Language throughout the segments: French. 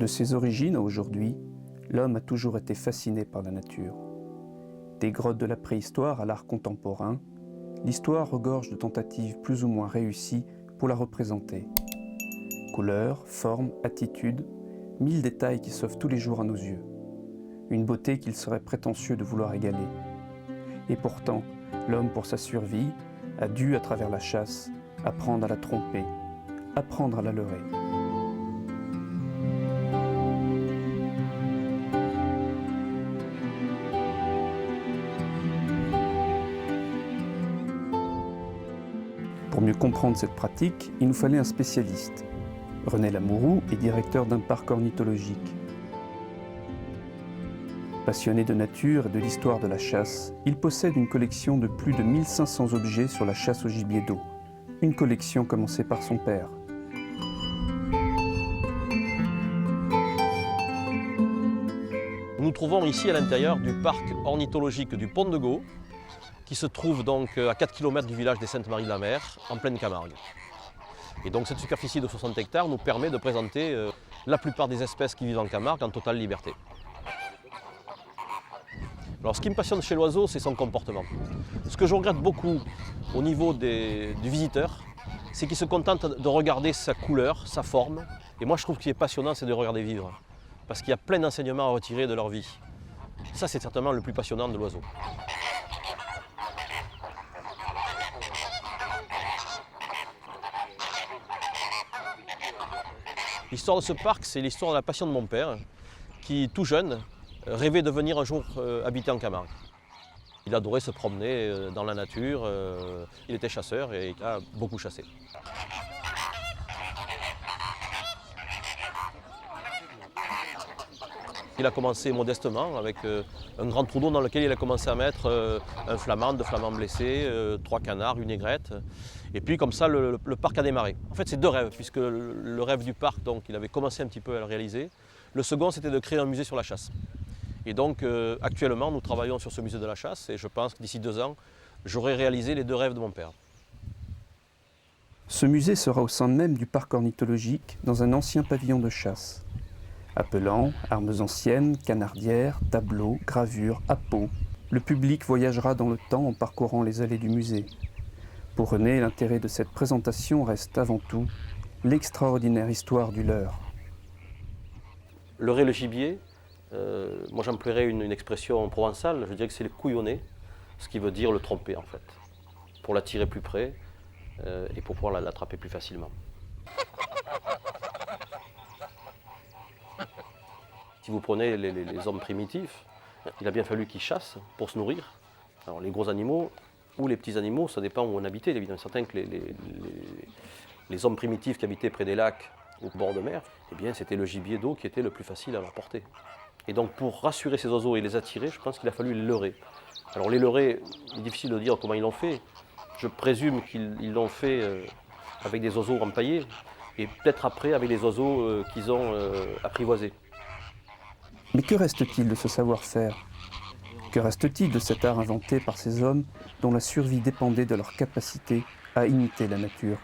De ses origines à aujourd'hui, l'homme a toujours été fasciné par la nature. Des grottes de la préhistoire à l'art contemporain, l'histoire regorge de tentatives plus ou moins réussies pour la représenter. Couleurs, formes, attitudes, 1000 détails qui s'offrent tous les jours à nos yeux. Une beauté qu'il serait prétentieux de vouloir égaler. Et pourtant, l'homme, pour sa survie, a dû, à travers la chasse, apprendre à la tromper, apprendre à la leurrer. Pour mieux comprendre cette pratique, il nous fallait un spécialiste. René Lamourou est directeur d'un parc ornithologique. Passionné de nature et de l'histoire de la chasse, il possède une collection de plus de 1500 objets sur la chasse au gibier d'eau. Une collection commencée par son père. Nous nous trouvons ici à l'intérieur du parc ornithologique du Pont de Gau, qui se trouve donc à 4 km du village des Saintes-Maries-de-la-Mer, en pleine Camargue. Et donc cette superficie de 60 hectares nous permet de présenter la plupart des espèces qui vivent en Camargue en totale liberté. Alors ce qui me passionne chez l'oiseau, c'est son comportement. Ce que je regrette beaucoup au niveau du visiteur, c'est qu'il se contente de regarder sa couleur, sa forme. Et moi je trouve qu'il est passionnant, c'est de regarder vivre. Parce qu'il y a plein d'enseignements à retirer de leur vie. Ça, c'est certainement le plus passionnant de l'oiseau. L'histoire de ce parc, c'est l'histoire de la passion de mon père, qui, tout jeune, rêvait de venir un jour habiter en Camargue. Il adorait se promener dans la nature, il était chasseur et il a beaucoup chassé. Il a commencé modestement avec un grand trou d'eau dans lequel il a commencé à mettre un flamand, 2 flamands blessés, 3 canards, une aigrette. Et puis comme ça, le parc a démarré. En fait, c'est 2 rêves, puisque le rêve du parc, donc, il avait commencé un petit peu à le réaliser. Le second, c'était de créer un musée sur la chasse. Et donc actuellement, nous travaillons sur ce musée de la chasse et je pense que d'ici 2 ans, j'aurai réalisé les 2 rêves de mon père. Ce musée sera au sein même du parc ornithologique, dans un ancien pavillon de chasse. Appelant, armes anciennes, canardières, tableaux, gravures, appâts, le public voyagera dans le temps en parcourant les allées du musée. Pour René, l'intérêt de cette présentation reste avant tout l'extraordinaire histoire du leurre. Leurrer le gibier, moi j'emploierais une expression provençale, je dirais que c'est le couillonner, ce qui veut dire le tromper en fait, pour l'attirer plus près et pour pouvoir l'attraper plus facilement. Si vous prenez les hommes primitifs, il a bien fallu qu'ils chassent pour se nourrir. Alors les gros animaux ou les petits animaux, ça dépend où on habitait. Il est certain que les hommes primitifs qui habitaient près des lacs ou au bord de mer, eh bien c'était le gibier d'eau qui était le plus facile à leur porter. Et donc pour rassurer ces oiseaux et les attirer, je pense qu'il a fallu les leurrer. Alors les leurrer, il est difficile de dire comment ils l'ont fait. Je présume qu'ils l'ont fait avec des oiseaux empaillés et peut-être après avec les oiseaux qu'ils ont apprivoisés. Mais que reste-t-il de ce savoir-faire? Que reste-t-il de cet art inventé par ces hommes dont la survie dépendait de leur capacité à imiter la nature?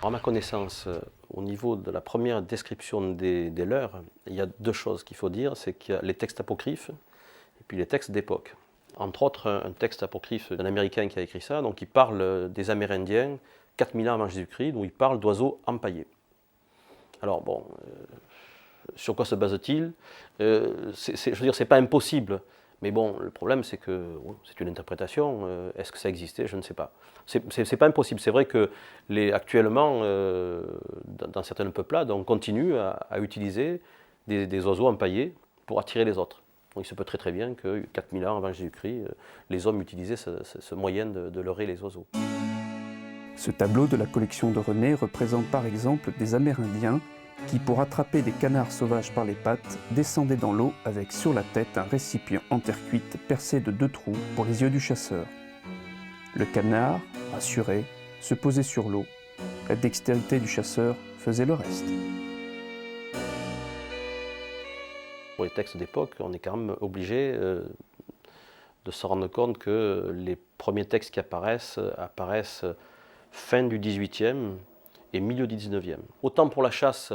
À ma connaissance, au niveau de la première description des leurres, il y a 2 choses qu'il faut dire, c'est qu'il y a les textes apocryphes et puis les textes d'époque. Entre autres, un texte apocryphe d'un Américain qui a écrit ça, donc il parle des Amérindiens 4000 ans avant Jésus-Christ, où il parle d'oiseaux empaillés. Alors bon, sur quoi se base-t-il? Je veux dire, c'est pas impossible, mais bon, le problème c'est que c'est une interprétation. Est-ce que ça existait? Je ne sais pas. C'est pas impossible. C'est vrai que actuellement, dans certaines peuplades, on continue à utiliser des oiseaux empaillés pour attirer les autres. Donc, il se peut très très bien que 4000 ans avant Jésus-Christ, les hommes utilisaient ce moyen de leurrer les oiseaux. Ce tableau de la collection de René représente par exemple des Amérindiens qui, pour attraper des canards sauvages par les pattes, descendaient dans l'eau avec sur la tête un récipient en terre cuite percé de 2 trous pour les yeux du chasseur. Le canard, rassuré, se posait sur l'eau. La dextérité du chasseur faisait le reste. Pour les textes d'époque, on est quand même obligé de se rendre compte que les premiers textes qui apparaissent fin du XVIIIe et milieu du XIXe. Autant pour la chasse,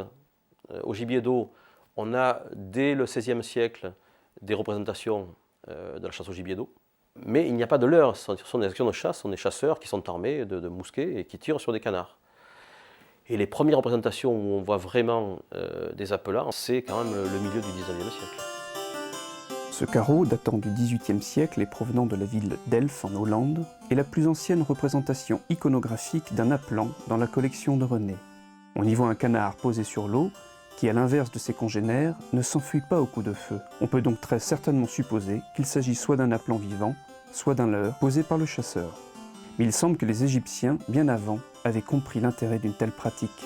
Au gibier d'eau, on a dès le XVIe siècle des représentations de la chasse au gibier d'eau. Mais il n'y a pas de leurre, ce sont des actions de chasse, ce sont des chasseurs qui sont armés de mousquets et qui tirent sur des canards. Et les premières représentations où on voit vraiment des appelats, c'est quand même le milieu du XIXe siècle. Ce carreau, datant du XVIIIe siècle et provenant de la ville d'Elf en Hollande, est la plus ancienne représentation iconographique d'un appelant dans la collection de René. On y voit un canard posé sur l'eau, qui, à l'inverse de ses congénères, ne s'enfuit pas au coup de feu. On peut donc très certainement supposer qu'il s'agit soit d'un appelant vivant, soit d'un leurre posé par le chasseur. Mais il semble que les Égyptiens, bien avant, avaient compris l'intérêt d'une telle pratique.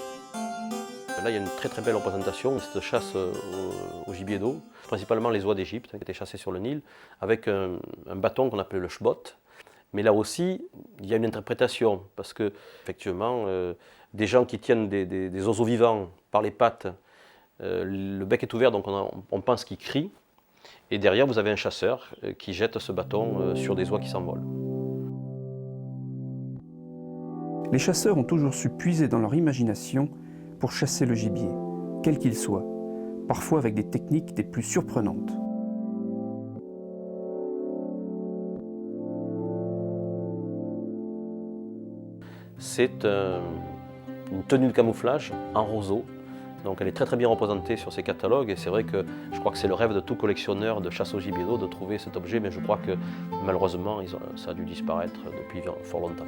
Là, il y a une très très belle représentation de cette chasse au gibier d'eau, principalement les oies d'Égypte qui étaient chassées sur le Nil, avec un bâton qu'on appelait le shbot. Mais là aussi, il y a une interprétation, parce que, effectivement, des gens qui tiennent des oiseaux vivants par les pattes, le bec est ouvert, donc on pense qu'ils crient, et derrière, vous avez un chasseur qui jette ce bâton sur des oies qui s'envolent. Les chasseurs ont toujours su puiser dans leur imagination pour chasser le gibier, quel qu'il soit, parfois avec des techniques des plus surprenantes. C'est une tenue de camouflage en roseau, donc elle est très très bien représentée sur ces catalogues et c'est vrai que je crois que c'est le rêve de tout collectionneur de chasse au gibier d'eau de trouver cet objet, mais je crois que malheureusement ça a dû disparaître depuis fort longtemps.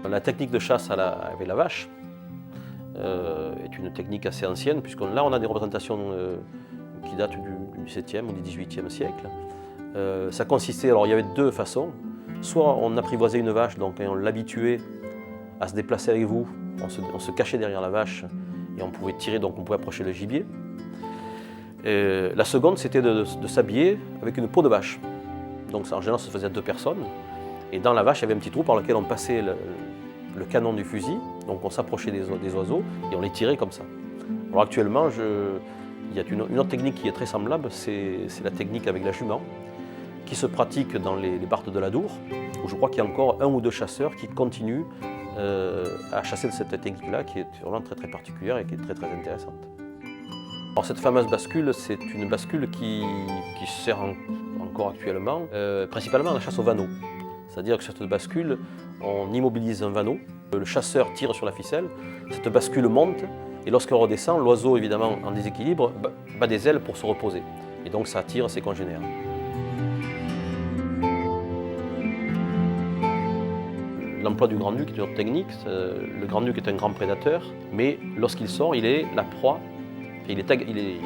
La technique de chasse avec la vache est une technique assez ancienne, puisque là on a des représentations qui datent du XVIIe ou du XVIIIe siècle. Ça consistait, alors il y avait deux façons, soit on apprivoisait une vache, donc on l'habituait à se déplacer avec vous, on se cachait derrière la vache et on pouvait tirer, donc on pouvait approcher le gibier. La seconde c'était de s'habiller avec une peau de vache, donc ça, en général ça se faisait à deux personnes, et dans la vache il y avait un petit trou par lequel on passait le canon du fusil, donc on s'approchait des oiseaux et on les tirait comme ça. Alors actuellement, il y a une autre technique qui est très semblable, c'est la technique avec la jument, qui se pratique dans les barthes de l'Adour, où je crois qu'il y a encore un ou deux chasseurs qui continuent à chasser de cette technique-là, qui est vraiment très très particulière et qui est très très intéressante. Alors cette fameuse bascule, c'est une bascule qui sert encore actuellement, principalement à la chasse au vanneau. C'est-à-dire que sur cette bascule, on immobilise un vanneau, le chasseur tire sur la ficelle, cette bascule monte, et lorsqu'elle redescend, l'oiseau, évidemment en déséquilibre, bat des ailes pour se reposer. Et donc ça attire ses congénères. L'emploi du grand-duc est une autre technique. Le grand-duc est un grand prédateur, mais lorsqu'il sort, il est la proie, et il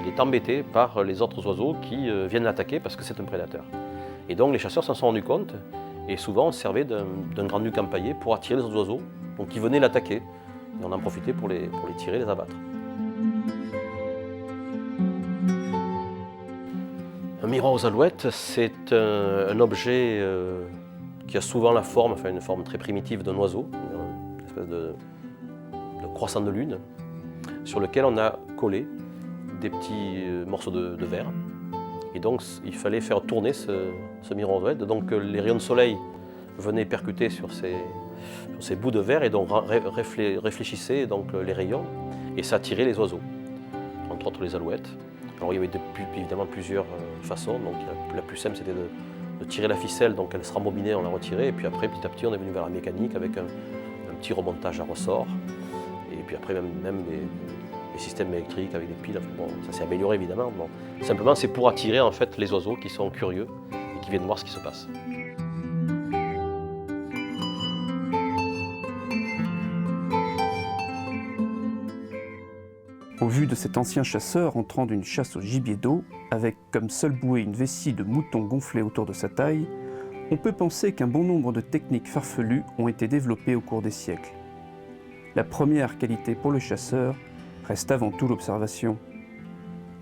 est embêté par les autres oiseaux qui viennent l'attaquer parce que c'est un prédateur. Et donc les chasseurs s'en sont rendus compte, et souvent on se servait d'un grand-duc empaillé pour attirer les autres oiseaux, donc qui venaient l'attaquer, et on en profitait pour les tirer, les abattre. Un miroir aux alouettes, c'est un objet qui a souvent la forme, enfin une forme très primitive d'un oiseau, une espèce de croissant de lune, sur lequel on a collé des petits morceaux de verre. Et donc il fallait faire tourner ce miroir aux alouettes. Donc les rayons de soleil venaient percuter sur ces bouts de verre et donc réfléchissaient donc les rayons et ça attirait les oiseaux, entre autres les alouettes. Alors il y avait évidemment plusieurs façons. Donc la plus simple c'était de tirer la ficelle, donc elle se rembobinait, on la retirait, et puis après petit à petit on est venu vers la mécanique avec un petit remontage à ressort, et puis après même des systèmes électriques avec des piles. Enfin, bon, ça s'est amélioré évidemment. Bon, simplement c'est pour attirer en fait les oiseaux qui sont curieux et qui viennent voir ce qui se passe. Au vu de cet ancien chasseur entrant d'une chasse au gibier d'eau, avec comme seule bouée une vessie de mouton gonflée autour de sa taille, on peut penser qu'un bon nombre de techniques farfelues ont été développées au cours des siècles. La première qualité pour le chasseur reste avant tout l'observation.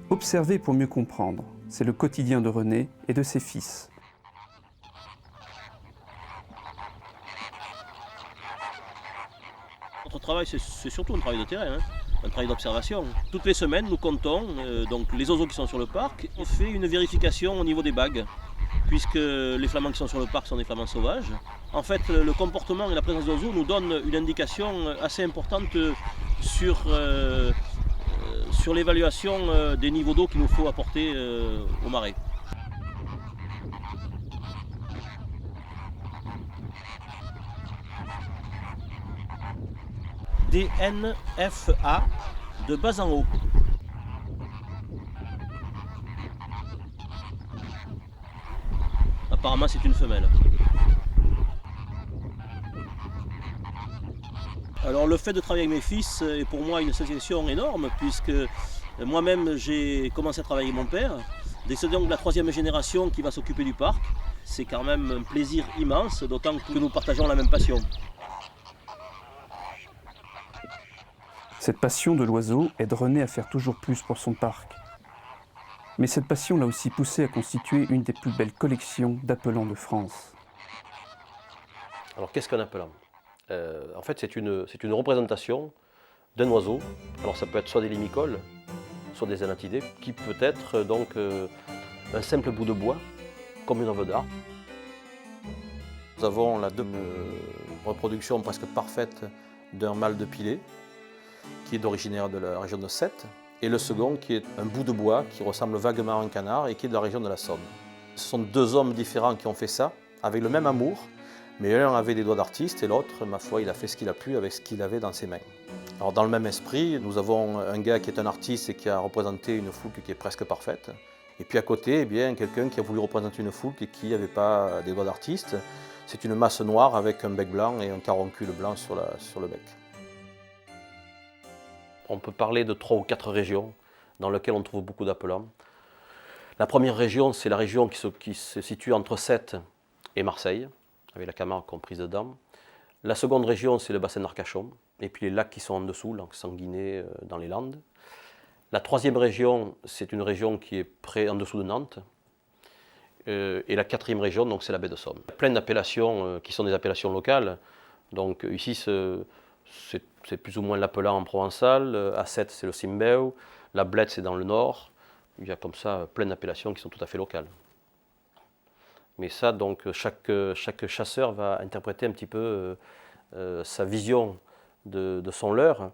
Observer pour mieux comprendre, c'est le quotidien de René et de ses fils. Notre travail, c'est surtout un travail de terrain, un travail d'observation. Toutes les semaines, nous comptons donc les oiseaux qui sont sur le parc. On fait une vérification au niveau des bagues. puisque les flamands qui sont sur le parc sont des flamands sauvages. En fait, le comportement et la présence d'oiseaux nous donnent une indication assez importante sur l'évaluation des niveaux d'eau qu'il nous faut apporter au marais. DNFA de bas en haut. Apparemment, c'est une femelle. Alors le fait de travailler avec mes fils est pour moi une satisfaction énorme, puisque moi-même j'ai commencé à travailler avec mon père. C'est donc la troisième génération qui va s'occuper du parc. C'est quand même un plaisir immense, d'autant que nous partageons la même passion. Cette passion de l'oiseau aide René à faire toujours plus pour son parc. Mais cette passion l'a aussi poussé à constituer une des plus belles collections d'appelants de France. Alors qu'est-ce qu'un appelant? En fait, c'est une représentation d'un oiseau. Alors ça peut être soit des limicoles, soit des anatidés, qui peut être donc un simple bout de bois, comme une œuvre d'art. Nous avons là une reproduction presque parfaite d'un mâle de pilet, qui est originaire de la région de Sète, et le second qui est un bout de bois qui ressemble vaguement à un canard et qui est de la région de la Somme. Ce sont deux hommes différents qui ont fait ça, avec le même amour, mais l'un avait des doigts d'artiste et l'autre, ma foi, il a fait ce qu'il a pu avec ce qu'il avait dans ses mains. Alors dans le même esprit, nous avons un gars qui est un artiste et qui a représenté une fouque qui est presque parfaite. Et puis à côté, eh bien, quelqu'un qui a voulu représenter une fouque et qui n'avait pas des doigts d'artiste. C'est une masse noire avec un bec blanc et un caroncule blanc sur le bec. On peut parler de 3 ou 4 régions dans lesquelles on trouve beaucoup d'appelants. La première région, c'est la région qui se situe entre Sète et Marseille, avec la Camargue comprise dedans. La seconde région, c'est le bassin d'Arcachon, et puis les lacs qui sont en dessous, lac Sanguinet dans les Landes. La troisième région, c'est une région qui est en dessous de Nantes. Et la quatrième région, donc, c'est la baie de Somme. Il y a plein d'appellations qui sont des appellations locales. Donc ici, c'est plus ou moins l'appelant en provençal. À Sète, c'est le Simbeu. La Blette, c'est dans le nord. Il y a comme ça plein d'appellations qui sont tout à fait locales. Mais ça, donc, chaque chasseur va interpréter un petit peu sa vision de son leurre.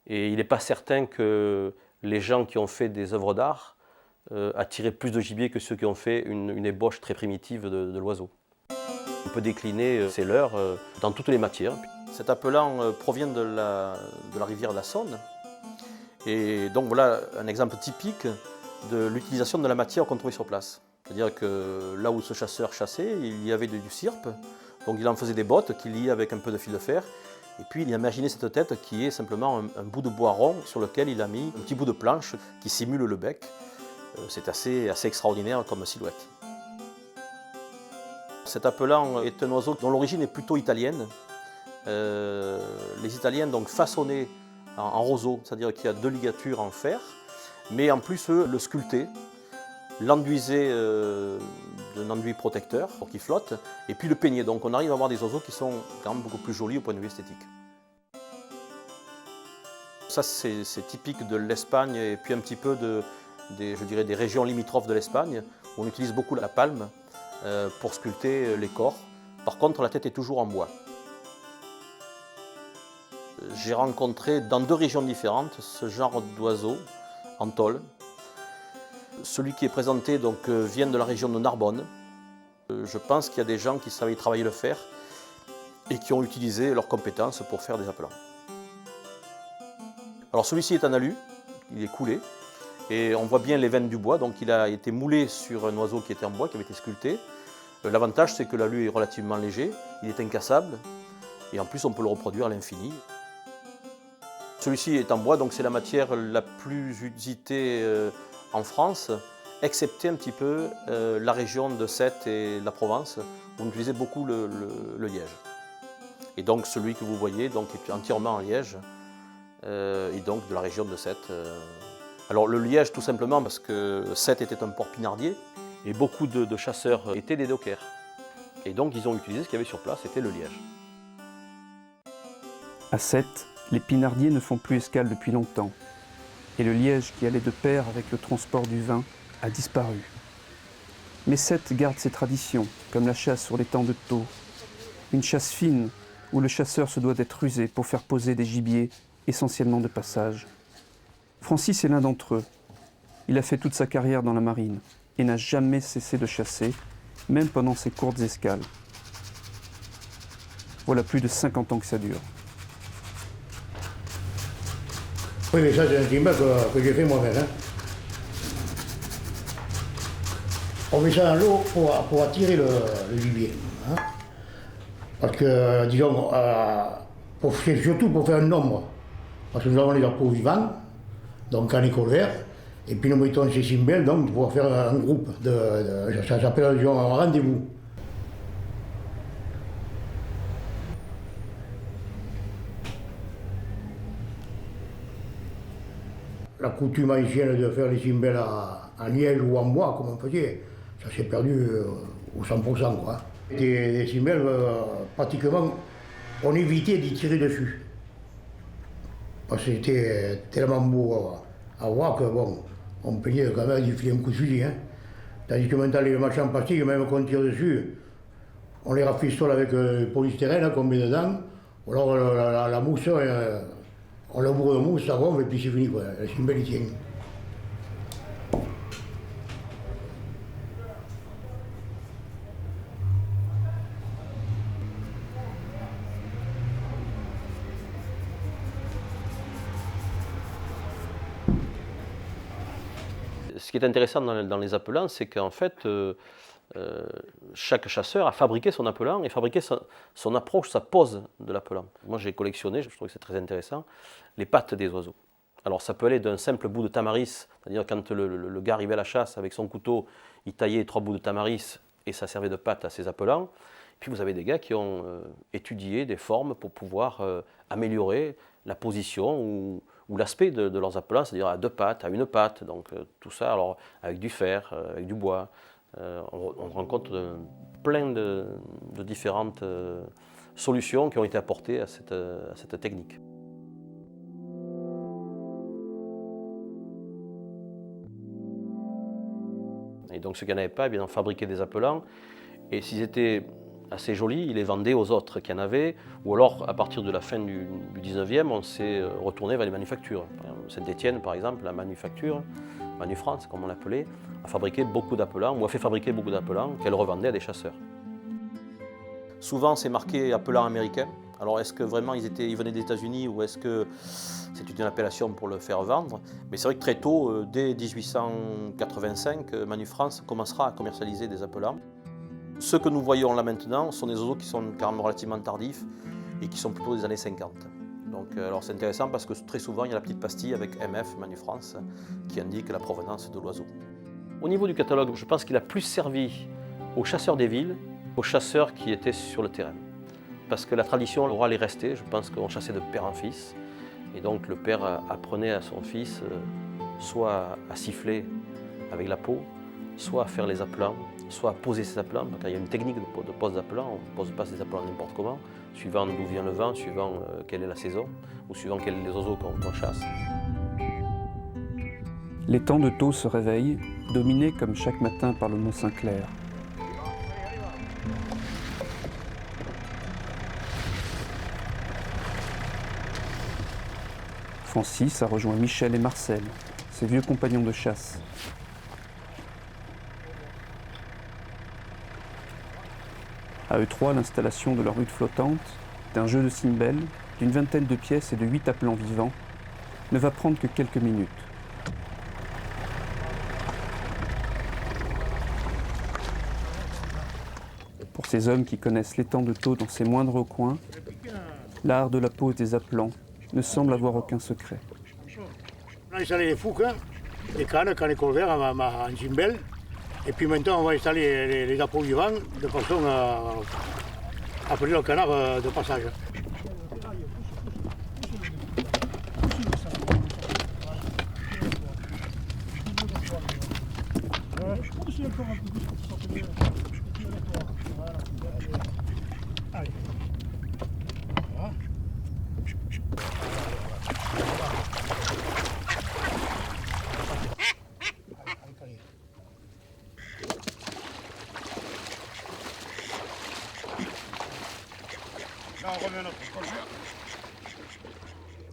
Et il n'est pas certain que les gens qui ont fait des œuvres d'art attiraient plus de gibier que ceux qui ont fait une ébauche très primitive de l'oiseau. On peut décliner ces leurres dans toutes les matières. Cet appelant provient de la rivière de la Saône. Et donc voilà un exemple typique de l'utilisation de la matière qu'on trouvait sur place. C'est-à-dire que là où ce chasseur chassait, il y avait du cirpe, donc il en faisait des bottes qu'il liait avec un peu de fil de fer. Et puis il a imaginé cette tête qui est simplement un bout de bois rond sur lequel il a mis un petit bout de planche qui simule le bec. C'est assez extraordinaire comme silhouette. Cet appelant est un oiseau dont l'origine est plutôt italienne. Les Italiens donc façonnaient en roseau, c'est-à-dire qu'il y a 2 ligatures en fer, mais en plus eux le sculptaient, l'enduisaient d'un enduit protecteur pour qu'il flotte, et puis le peignaient. Donc on arrive à avoir des oiseaux qui sont quand même beaucoup plus jolis au point de vue esthétique. Ça c'est typique de l'Espagne et puis un petit peu je dirais des régions limitrophes de l'Espagne, où on utilise beaucoup la palme pour sculpter les corps. Par contre, la tête est toujours en bois. J'ai rencontré dans 2 régions différentes ce genre d'oiseau en tôle. Celui qui est présenté donc, vient de la région de Narbonne. Je pense qu'il y a des gens qui savaient travailler le fer et qui ont utilisé leurs compétences pour faire des appelants. Alors celui-ci est en alu, il est coulé, et on voit bien les veines du bois, donc il a été moulé sur un oiseau qui était en bois, qui avait été sculpté. L'avantage c'est que l'alu est relativement léger, il est incassable, et en plus on peut le reproduire à l'infini. Celui-ci est en bois, donc c'est la matière la plus usitée en France, excepté un petit peu la région de Sète et la Provence, où on utilisait beaucoup le liège. Et donc celui que vous voyez donc, est entièrement en liège, et donc de la région de Sète. Alors le liège tout simplement parce que Sète était un port pinardier, et beaucoup de chasseurs étaient des dockers. Et donc ils ont utilisé ce qu'il y avait sur place, c'était le liège. À Sète, les pinardiers ne font plus escale depuis longtemps, et le liège qui allait de pair avec le transport du vin a disparu. Mais Sète garde ses traditions, comme la chasse sur l'étang de Thau. Une chasse fine, où le chasseur se doit d'être rusé pour faire poser des gibiers, essentiellement de passage. Francis est l'un d'entre eux. Il a fait toute sa carrière dans la marine et n'a jamais cessé de chasser, même pendant ses courtes escales. Voilà plus de 50 ans que ça dure. Oui, mais ça, c'est un timbre que j'ai fait moi-même. Hein. On met ça dans l'eau pour attirer le gibier. Hein. Parce que, disons, c'est surtout pour faire un nombre. Parce que nous avons les appos vivants, donc en école vert, et puis nous mettons ces cymbales donc, pour faire un groupe. Ça s'appelle un rendez-vous. La coutume ancienne de faire les cymbales en liège ou en bois, comme on faisait, ça s'est perdu au 100%. Quoi. Des cymbales, pratiquement, on évitait d'y tirer dessus. Parce que c'était tellement beau à voir que, bon, on payait quand même d'y filer un coup de fusil. Hein. Tandis que maintenant, les machins en plastique, même qu'on tire dessus, on les rafistole avec polystyrène qu'on met dedans, ou alors la mousse, on la bourre de mousse, ça gonfle et puis c'est fini, quoi. La cymbale, il tient. Ce qui est intéressant dans les appelants, c'est qu'en fait, chaque chasseur a fabriqué son appelant et fabriqué son approche, sa pose de l'appelant. Moi, j'ai collectionné, je trouve que c'est très intéressant, les pattes des oiseaux. Alors, ça peut aller d'un simple bout de tamaris, c'est-à-dire quand le gars arrivait à la chasse avec son couteau, il taillait 3 bouts de tamaris et ça servait de patte à ses appelants. Puis vous avez des gars qui ont étudié des formes pour pouvoir améliorer la position ou l'aspect de leurs appelants, c'est-à-dire à 2 pattes, à 1 patte, donc tout ça alors avec du fer, avec du bois. On rencontre plein de différentes solutions qui ont été apportées à cette technique. Et donc ceux qui n'en avaient pas, eh bien, fabriquaient des appelants, et s'ils étaient assez jolis, ils les vendaient aux autres qui en avaient, ou alors à partir de la fin du 19e, on s'est retourné vers les manufactures. Saint-Étienne, par exemple, la manufacture, Manufrance, comme on l'appelait, a fabriqué beaucoup d'appelants, ou a fait fabriquer beaucoup d'appelants qu'elle revendait à des chasseurs. Souvent, c'est marqué appelant américain. Alors, est-ce que vraiment ils venaient des États-Unis ou est-ce que c'est une appellation pour le faire vendre? Mais c'est vrai que très tôt, dès 1885, Manufrance commencera à commercialiser des appelants. Ceux que nous voyons là maintenant sont des oiseaux qui sont quand même relativement tardifs et qui sont plutôt des années 50. Donc, alors c'est intéressant parce que très souvent il y a la petite pastille avec MF, Manufrance, qui indique la provenance de l'oiseau. Au niveau du catalogue, je pense qu'il a plus servi aux chasseurs des villes qu'aux chasseurs qui étaient sur le terrain. Parce que la tradition orale est restée, je pense qu'on chassait de père en fils. Et donc le père apprenait à son fils soit à siffler avec la peau, soit à faire les appelants, soit à poser ses appelants. Quand il y a une technique de pose d'appelants, on ne pose pas ses appelants n'importe comment, suivant d'où vient le vent, suivant quelle est la saison, ou suivant quels sont les oiseaux qu'on chasse. L'étang de Thau se réveille, dominé comme chaque matin par le mont Saint-Clair. Francis a rejoint Michel et Marcel, ses vieux compagnons de chasse. À eux trois, l'installation de leur hutte flottante, d'un jeu de cymbales, d'une vingtaine de pièces et de 8 appelants vivants, ne va prendre que quelques minutes. Pour ces hommes qui connaissent l'étang de Thau dans ses moindres recoins, l'art de la pose des appelants ne semble avoir aucun secret. On a installé les fouques, les cannes colverts en cymbales. Et puis maintenant, on va installer les appos vivants de façon à appeler le canard de passage.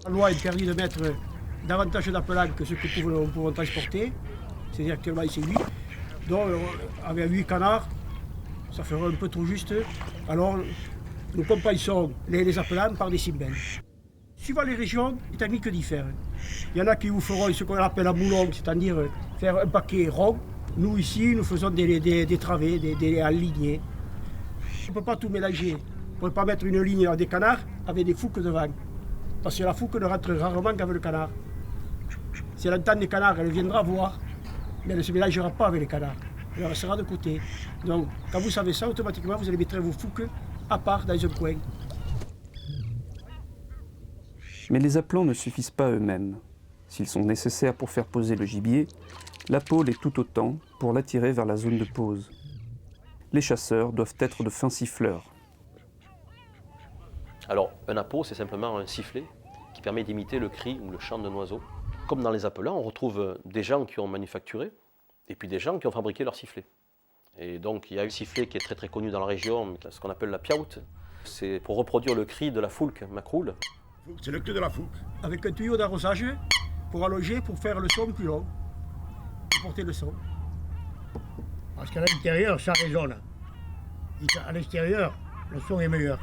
La loi interdit de mettre davantage d'appelants que ce que nous pouvons transporter. C'est-à-dire actuellement c'est 8. Donc avec 8 canards, ça ferait un peu trop juste. Alors nous compensons les appelants par des cimbelles. Suivant les régions, les techniques diffèrent. Il y en a qui vous feront ce qu'on appelle un moulon, c'est-à-dire faire un paquet rond. Nous ici, nous faisons des travées, des alignés. On ne peut pas tout mélanger. On ne peut pas mettre une ligne dans des canards avec des fouques devant. Parce que la fouque ne rentre rarement qu'avec le canard. Si elle entend des canards, elle viendra voir, mais elle ne se mélangera pas avec les canards. Elle restera de côté. Donc, quand vous savez ça, automatiquement, vous allez mettre vos fouques à part dans un coin. Mais les appelants ne suffisent pas eux-mêmes. S'ils sont nécessaires pour faire poser le gibier, la pôle est tout autant pour l'attirer vers la zone de pose. Les chasseurs doivent être de fins siffleurs. Alors, un appôt, c'est simplement un sifflet qui permet d'imiter le cri ou le chant d'un oiseau. Comme dans les appelants, on retrouve des gens qui ont manufacturé et puis des gens qui ont fabriqué leur sifflet. Et donc, il y a un sifflet qui est très très connu dans la région, ce qu'on appelle la piaoute. C'est pour reproduire le cri de la foulque macroule. C'est le cri de la foulque. Avec un tuyau d'arrosage pour allonger, pour faire le son plus long, pour porter le son. Parce qu'à l'intérieur, ça résonne. Et à l'extérieur, le son est meilleur.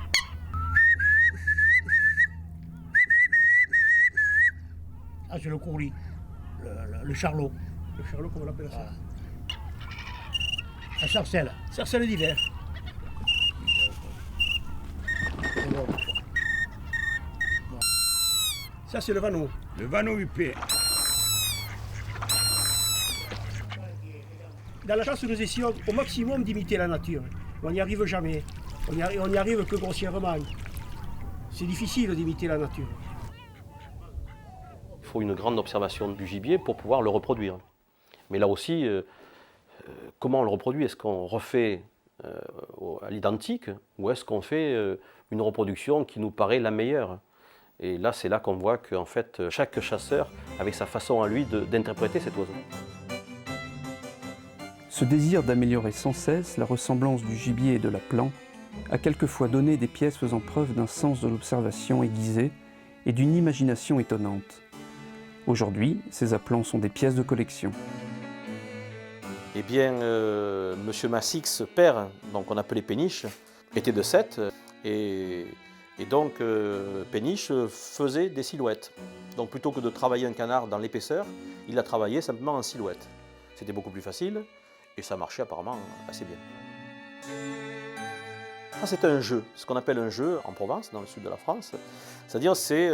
Ah, c'est le courlis, le charlot. Le charlot, comme on l'appelle ça. La sarcelle. Sarcelle d'hiver. Ça, c'est le vanneau. Le vanneau huppé. Dans la chasse, nous essayons au maximum d'imiter la nature. On n'y arrive jamais. On n'y arrive que grossièrement. C'est difficile d'imiter la nature. Il faut une grande observation du gibier pour pouvoir le reproduire. Mais là aussi, comment on le reproduit? Est-ce qu'on refait à l'identique ou est-ce qu'on fait une reproduction qui nous paraît la meilleure? Et là, c'est là qu'on voit qu'en fait, chaque chasseur avait sa façon à lui d'interpréter cet oiseau. Ce désir d'améliorer sans cesse la ressemblance du gibier et de l'appelant a quelquefois donné des pièces faisant preuve d'un sens de l'observation aiguisé et d'une imagination étonnante. Aujourd'hui, ces appelants sont des pièces de collection. Eh bien, Monsieur Massix, père, donc on appelait Péniche, était de Sète, et donc Péniche faisait des silhouettes. Donc plutôt que de travailler un canard dans l'épaisseur, il a travaillé simplement en silhouette. C'était beaucoup plus facile, et ça marchait apparemment assez bien. Ça, c'est un jeu, ce qu'on appelle un jeu en Provence, dans le sud de la France. C'est-à-dire c'est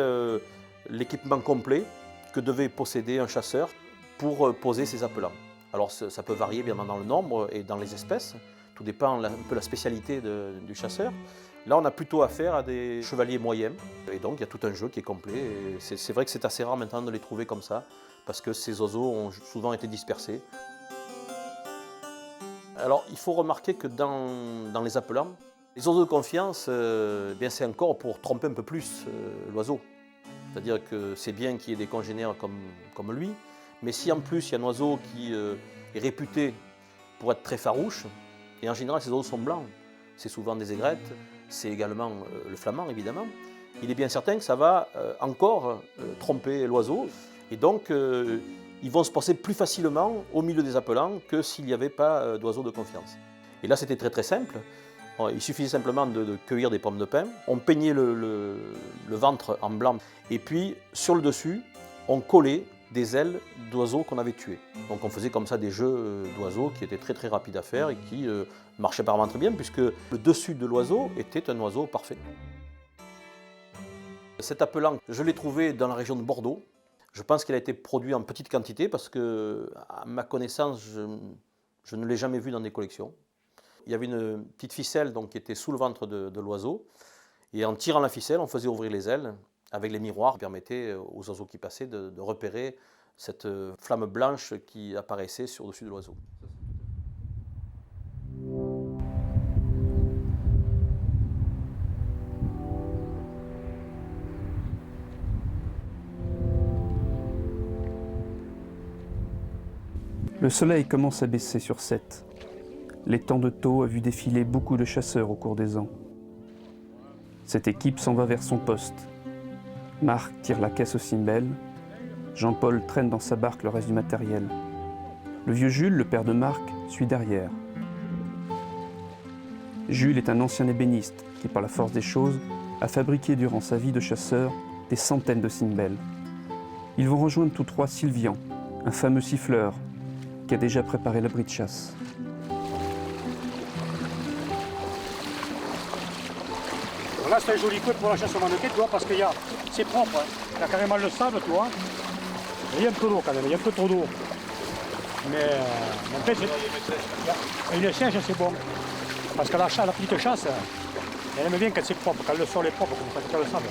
l'équipement complet que devait posséder un chasseur pour poser ses appelants. Alors ça peut varier bien dans le nombre et dans les espèces, tout dépend un peu de la spécialité du chasseur. Là on a plutôt affaire à des chevaliers moyens, et donc il y a tout un jeu qui est complet. C'est vrai que c'est assez rare maintenant de les trouver comme ça, parce que ces oiseaux ont souvent été dispersés. Alors il faut remarquer que dans les appelants, les oiseaux de confiance, bien c'est encore pour tromper un peu plus l'oiseau. C'est-à-dire que c'est bien qu'il y ait des congénères comme lui, mais si en plus il y a un oiseau qui est réputé pour être très farouche, et en général ces oiseaux sont blancs, c'est souvent des aigrettes, c'est également le flamand évidemment, il est bien certain que ça va encore tromper l'oiseau, et donc ils vont se passer plus facilement au milieu des appelants que s'il n'y avait pas d'oiseaux de confiance. Et là c'était très très simple. Il suffisait simplement de cueillir des pommes de pin, on peignait le ventre en blanc et puis sur le dessus on collait des ailes d'oiseaux qu'on avait tués. Donc on faisait comme ça des jeux d'oiseaux qui étaient très très rapides à faire et qui marchaient apparemment très bien puisque le dessus de l'oiseau était un oiseau parfait. Cet appelant, je l'ai trouvé dans la région de Bordeaux. Je pense qu'il a été produit en petite quantité parce que, à ma connaissance, je ne l'ai jamais vu dans des collections. Il y avait une petite ficelle donc, qui était sous le ventre de l'oiseau. Et en tirant la ficelle, on faisait ouvrir les ailes avec les miroirs qui permettaient aux oiseaux qui passaient de repérer cette flamme blanche qui apparaissait sur-dessus de l'oiseau. Le soleil commence à baisser sur Sète. L'étang de Thau a vu défiler beaucoup de chasseurs au cours des ans. Cette équipe s'en va vers son poste. Marc tire la caisse aux cymbelles. Jean-Paul traîne dans sa barque le reste du matériel. Le vieux Jules, le père de Marc, suit derrière. Jules est un ancien ébéniste qui, par la force des choses, a fabriqué durant sa vie de chasseur des centaines de cymbelles. Ils vont rejoindre tous trois Sylvian, un fameux siffleur qui a déjà préparé l'abri de chasse. Là, c'est un joli coup pour la chasse au mannequin, tu vois, parce que c'est propre. Hein. Il y a carrément le sable, tu vois. Il y a un peu d'eau quand même, il y a un peu trop d'eau. Mais en fait, une sèche, c'est bon. Parce que la petite chasse, elle aime bien quand c'est propre, quand le sol est propre, comme quand il y a le sable.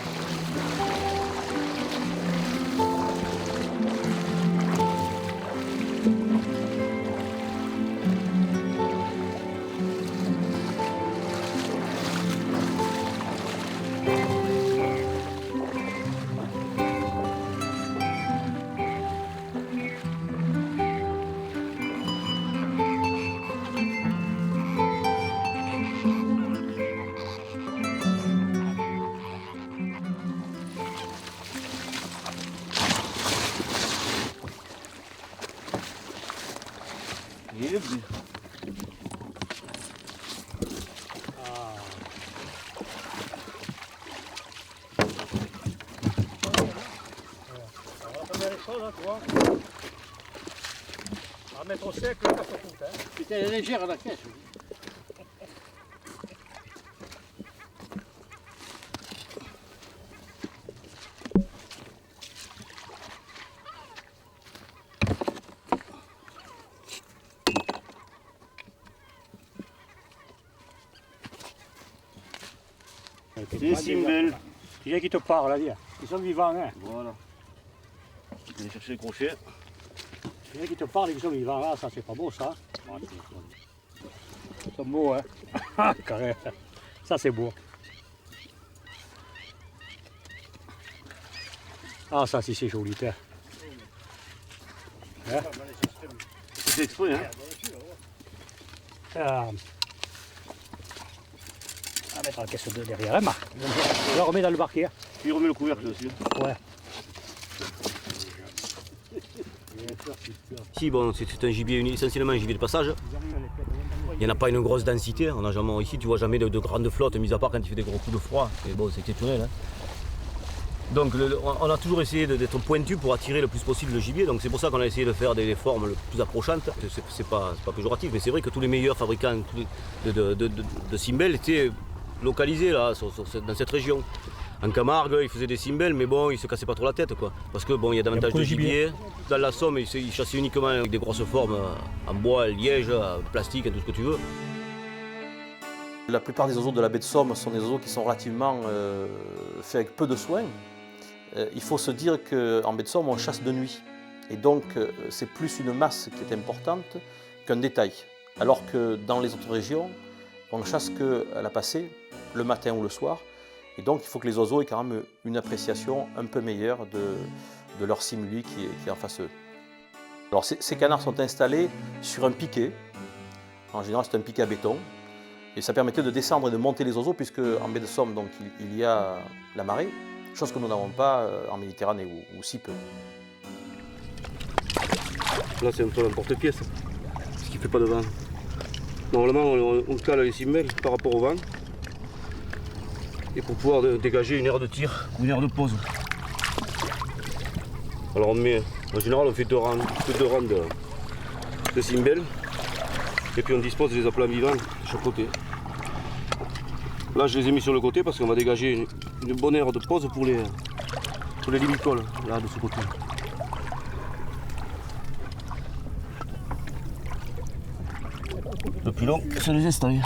À mettre au sec, le casse tout. Putain, elle est légère la caisse. Des cymbelles. Il y a qui te parle, là, ils sont vivants. Hein. Voilà. Je vais chercher le crochet. Il y a qui te parle, ils sont vivants. Ah, ça, c'est pas beau, ça. Ils sont beaux, hein. Carré. Ça, c'est beau. Ah, ça, si, c'est joli, hein. C'est exprès, hein. On va mettre la caisse de derrière, hein, Marc. On la remet dans le barquet. Hein. Puis remets le couvercle aussi. Ouais. Ici, bon, c'est un gibier essentiellement un gibier de passage. Il n'y en a pas une grosse densité. On a jamais, ici, tu vois jamais de grandes flottes, mis à part quand il fait des gros coups de froid. Et bon, c'est exceptionnel. Hein. Donc, on a toujours essayé d'être pointu pour attirer le plus possible le gibier. Donc, c'est pour ça qu'on a essayé de faire des formes le plus approchantes. C'est pas péjoratif, mais c'est vrai que tous les meilleurs fabricants de cymbelles étaient localisés là, dans cette région. En Camargue, ils faisaient des cymbelles, mais bon, ils se cassaient pas trop la tête, quoi. Parce que bon, il y a davantage de gibier. Dans la Somme, ils chassaient uniquement avec des grosses formes en bois, liège, plastique, tout ce que tu veux. La plupart des oiseaux de la baie de Somme sont des oiseaux qui sont relativement faits avec peu de soins. Il faut se dire qu'en baie de Somme, on chasse de nuit. Et donc, c'est plus une masse qui est importante qu'un détail. Alors que dans les autres régions, on ne chasse qu'à la passée, le matin ou le soir. Et donc, il faut que les oiseaux aient quand même une appréciation un peu meilleure de leur simili qui est en face d'eux. Alors, ces canards sont installés sur un piquet. En général, c'est un piquet à béton. Et ça permettait de descendre et de monter les oiseaux, puisque en baie de Somme, donc, il y a la marée, chose que nous n'avons pas en Méditerranée, ou si peu. Là, c'est un peu l'emporte-pièce, parce qu'il ne fait pas de vent. Normalement, on cale les cymbelles par rapport au vent, et pour pouvoir dégager une aire de tir ou une aire de pause. Alors, en général, on fait deux rangs de cymbelles, et puis on dispose des aplats vivants de chaque côté. Là, je les ai mis sur le côté parce qu'on va dégager une bonne aire de pause pour les limicoles, là, de ce côté. Le plus long, c'est les estailles.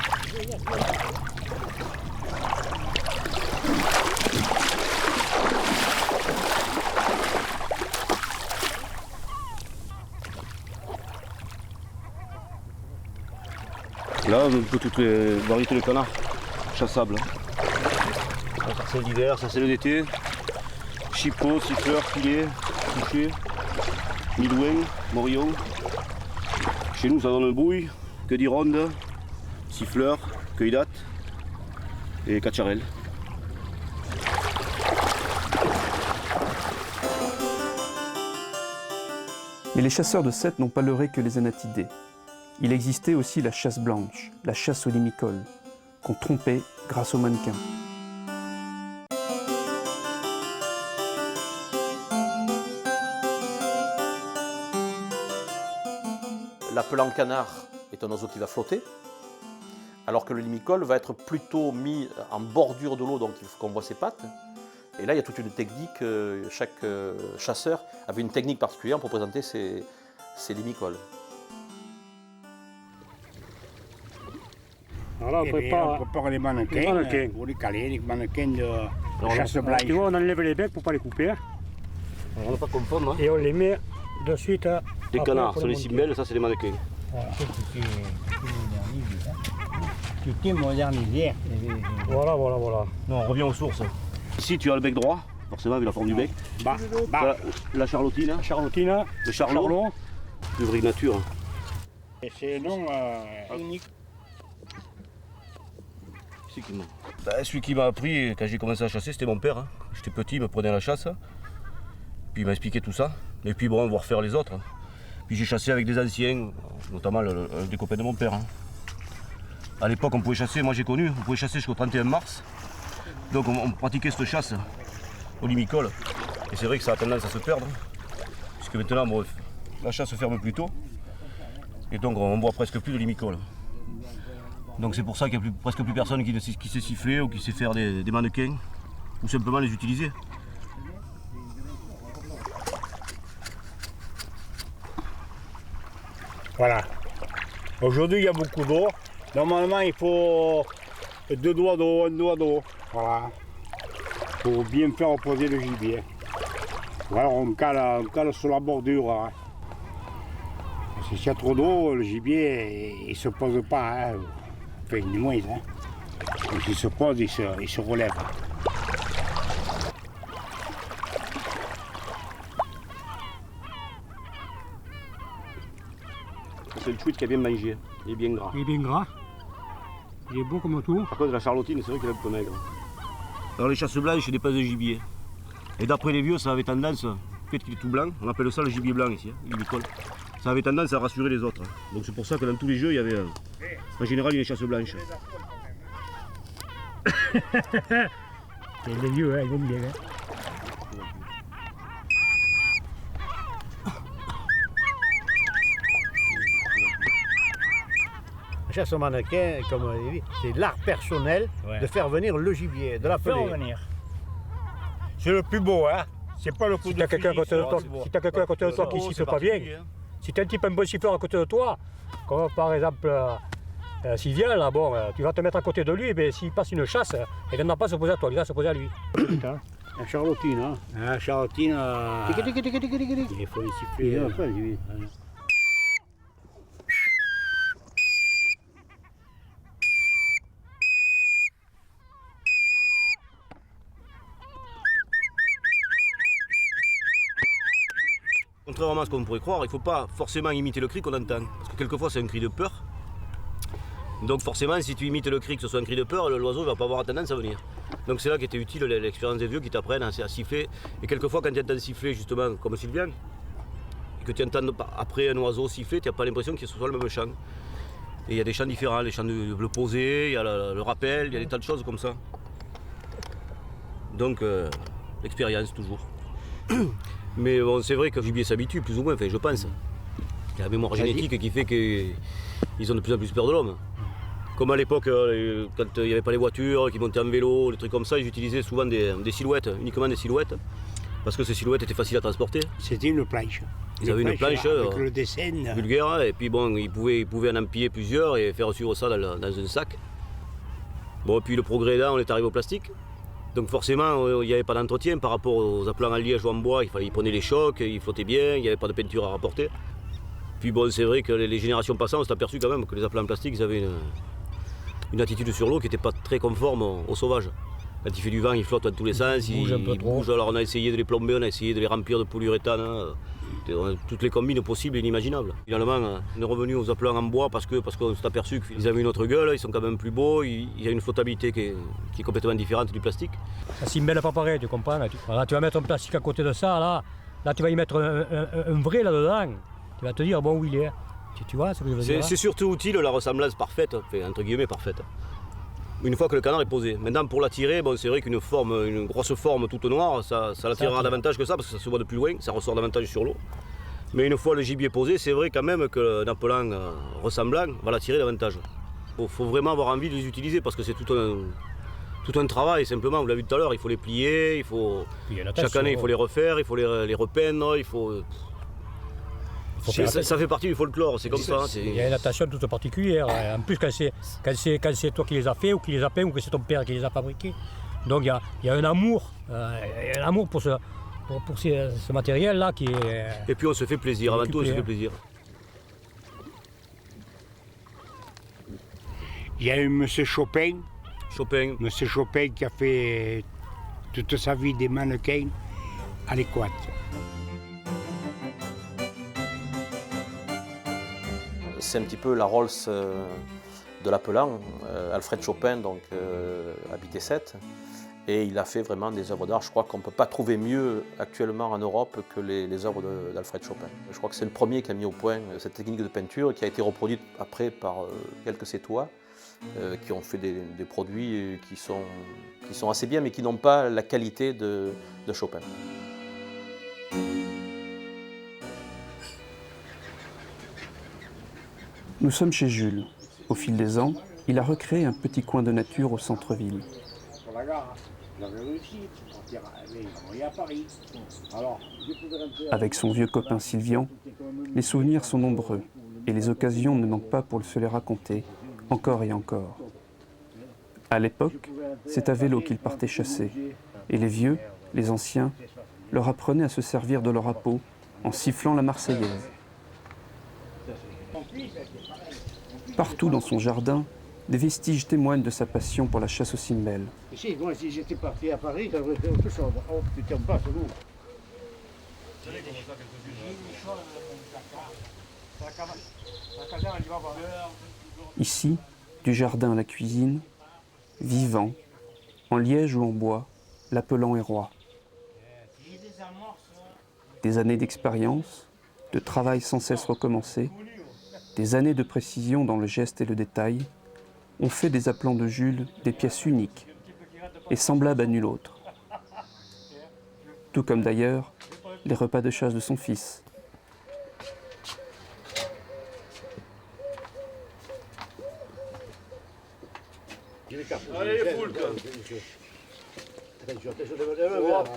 Là, on peut toutes les variétés de canards chassables. Ça, c'est l'hiver, ça c'est le d'été. Chipot, siffleur, filet, couché, midouin, morillon. Chez nous, ça donne brouille, queue d'ironde, siffleur, cueille date et cacharel. Mais les chasseurs de Sète n'ont pas leurré que les Anatidés. Il existait aussi la chasse blanche, la chasse aux limicoles, qu'on trompait grâce aux mannequins. L'appelant canard est un oiseau qui va flotter, alors que le limicole va être plutôt mis en bordure de l'eau, donc il faut qu'on voit ses pattes. Et là, il y a toute une technique, chaque chasseur avait une technique particulière pour présenter ses limicoles. Alors là, on prépare les mannequins, pour les caler, les mannequins de chasse blanche. Tu vois, on enlève les becs pour ne pas les couper. Alors, on ne va pas confondre. Hein. Et on les met de suite à... Les canards, c'est les cimbelles, ça c'est les mannequins. Tu modernisé. Voilà. Non, on revient aux sources. Ici, tu as le bec droit, forcément avec la forme du bec. La charlotine, Charlotina, le charlot, le vrai nature. Et c'est non unique. Celui qui m'a appris quand j'ai commencé à chasser, c'était mon père. Hein. J'étais petit, il me prenait à la chasse. Puis il m'a expliqué tout ça. Et puis bon, voir faire les autres. Puis j'ai chassé avec des anciens, notamment des copains de mon père. Hein. À l'époque, on pouvait chasser, moi j'ai connu, on pouvait chasser jusqu'au 31 mars. Donc on pratiquait cette chasse au limicole. Et c'est vrai que ça a tendance à se perdre. Puisque maintenant, bon, la chasse se ferme plus tôt. Et donc on voit presque plus de limicole. Donc c'est pour ça qu'il n'y a presque plus personne qui sait siffler ou qui sait faire des mannequins. Ou simplement les utiliser. Voilà. Aujourd'hui, il y a beaucoup d'eau. Normalement, il faut 2 doigts d'eau, 1 doigt d'eau. Voilà. Pour bien faire reposer le gibier. Voilà, on cale sur la bordure. Hein. Parce que s'il y a trop d'eau, le gibier, il ne se pose pas. Hein. Enfin, du moins. Hein. Et s'il se pose, il se relève. C'est le truite qui a bien mangé, il est bien gras. il est bien gras. Il est beau comme tout. Par contre, la charlotine, c'est vrai qu'elle est un peu maigre. Alors les chasses blanches, c'est des passes de gibier. Et d'après les vieux, ça avait tendance, peut-être qu'il est tout blanc, on appelle ça le gibier blanc ici, hein, limicole. Ça avait tendance à rassurer les autres. Donc c'est pour ça que dans tous les jeux, il y avait en général une chasse blanche. Les vieux, hein, ils vont bien. Hein. La chasse au mannequin, comme on dit, c'est l'art personnel de faire venir le gibier, de l'appeler. C'est le plus beau, hein. C'est pas le coup Si de tu as quelqu'un à fusil, côté de toi, si t'as quelqu'un à côté de toi qui siffle pas bien, si tu as un type un bon siffleur à côté de toi, comme par exemple s'il vient là, bon, tu vas te mettre à côté de lui, et s'il passe une chasse, il ne viendra pas se poser à toi, il va se poser à lui. La charlotine, hein. La charlotine, Il faut les siffler. Contrairement à ce qu'on pourrait croire, il ne faut pas forcément imiter le cri qu'on entend. Parce que quelquefois c'est un cri de peur. Donc forcément, si tu imites le cri, que ce soit un cri de peur, l'oiseau ne va pas avoir tendance à venir. Donc c'est là qu'était utile l'expérience des vieux qui t'apprennent à siffler. Et quelquefois quand tu entends siffler justement comme Sylvian, et que tu entends après un oiseau siffler, tu n'as pas l'impression que ce soit le même chant. Et il y a des chants différents, les chants de le poser, il y a le rappel, il y a des tas de choses comme ça. Donc l'expérience toujours. Mais bon, c'est vrai que le gibier s'habitue plus ou moins, enfin, je pense. Il y a la mémoire génétique qui fait qu'ils ont de plus en plus peur de l'homme. Comme à l'époque, quand il n'y avait pas les voitures, qui montaient en vélo, des trucs comme ça, ils utilisaient souvent des silhouettes, uniquement des silhouettes, parce que ces silhouettes étaient faciles à transporter. c'était une planche. Ils avaient une planche avec le dessin. vulgaire, et puis bon, ils pouvaient en empiler plusieurs et faire suivre ça dans un sac. Bon, et puis le progrès là, on est arrivé au plastique. Donc forcément, il n'y avait pas d'entretien par rapport aux appelants en liège ou en bois. Ils prenaient les chocs, ils flottaient bien, il n'y avait pas de peinture à rapporter. Puis bon, c'est vrai que les générations passantes, on s'est aperçu quand même que les appelants en plastique, ils avaient une attitude sur l'eau qui n'était pas très conforme au sauvage. Quand il fait du vent, ils flottent dans tous les sens, ils bougent. Alors on a essayé de les plomber, on a essayé de les remplir de polyuréthane. Hein. Toutes les combines possibles et inimaginables. Finalement, on est revenu aux appelants en bois parce qu'on s'est aperçu qu'ils avaient une autre gueule, ils sont quand même plus beaux, il y a une flottabilité qui est complètement différente du plastique. Ça cimbelle pas pareil, tu comprends là, tu vas mettre un plastique à côté de ça, là tu vas y mettre un vrai là-dedans. tu vas te dire bon où il est. Tu vois ce que je veux dire? C'est surtout utile la ressemblance parfaite, enfin, entre guillemets parfaite. Une fois que le canard est posé. Maintenant pour l'attirer, bon, c'est vrai qu'une grosse forme toute noire, ça l'attirera davantage que ça parce que ça se voit de plus loin, ça ressort davantage sur l'eau. Mais une fois le gibier posé, c'est vrai quand même qu'un appelant ressemblant va l'attirer davantage. Il faut vraiment avoir envie de les utiliser parce que c'est tout un travail simplement, vous l'avez vu tout à l'heure, il faut les plier, chaque année il faut les refaire, il faut les repeindre, ça fait partie du folklore, c'est comme ça. Il y a une attention toute particulière. En plus, quand c'est toi qui les as fait ou qui les a peints ou que c'est ton père qui les a fabriqués. Donc il y a un amour, pour ce matériel-là qui est... Et puis on se fait plaisir, avant tout on se fait plaisir. Il y a eu M. Chopin. Monsieur Chopin qui a fait toute sa vie des mannequins adéquats. C'est un petit peu la Rolls de l'appelant. Alfred Chopin donc, habitait Sète et il a fait vraiment des œuvres d'art. Je crois qu'on ne peut pas trouver mieux actuellement en Europe que les œuvres d'Alfred Chopin. Je crois que c'est le premier qui a mis au point cette technique de peinture qui a été reproduite après par quelques Sétois qui ont fait des produits qui sont assez bien mais qui n'ont pas la qualité de Chopin. Nous sommes chez Jules. Au fil des ans, il a recréé un petit coin de nature au centre-ville. Avec son vieux copain Sylvian, les souvenirs sont nombreux et les occasions ne manquent pas pour se les raconter, encore et encore. À l'époque, c'est à vélo qu'ils partaient chasser et les vieux, les anciens, leur apprenaient à se servir de leur appât en sifflant la Marseillaise. Partout dans son jardin, des vestiges témoignent de sa passion pour la chasse aux cimbelles. Ici, moi, si j'étais parti à Paris, j'aurais fait autre chose. Oh, putain, pas ce goût. Ici, du jardin à la cuisine, vivant, en liège ou en bois, l'appelant est roi. Des années d'expérience, de travail sans cesse recommencé, des années de précision dans le geste et le détail, ont fait des appelants de Jules des pièces uniques et semblables à nul autre. Tout comme d'ailleurs les repas de chasse de son fils. Allez, les foules,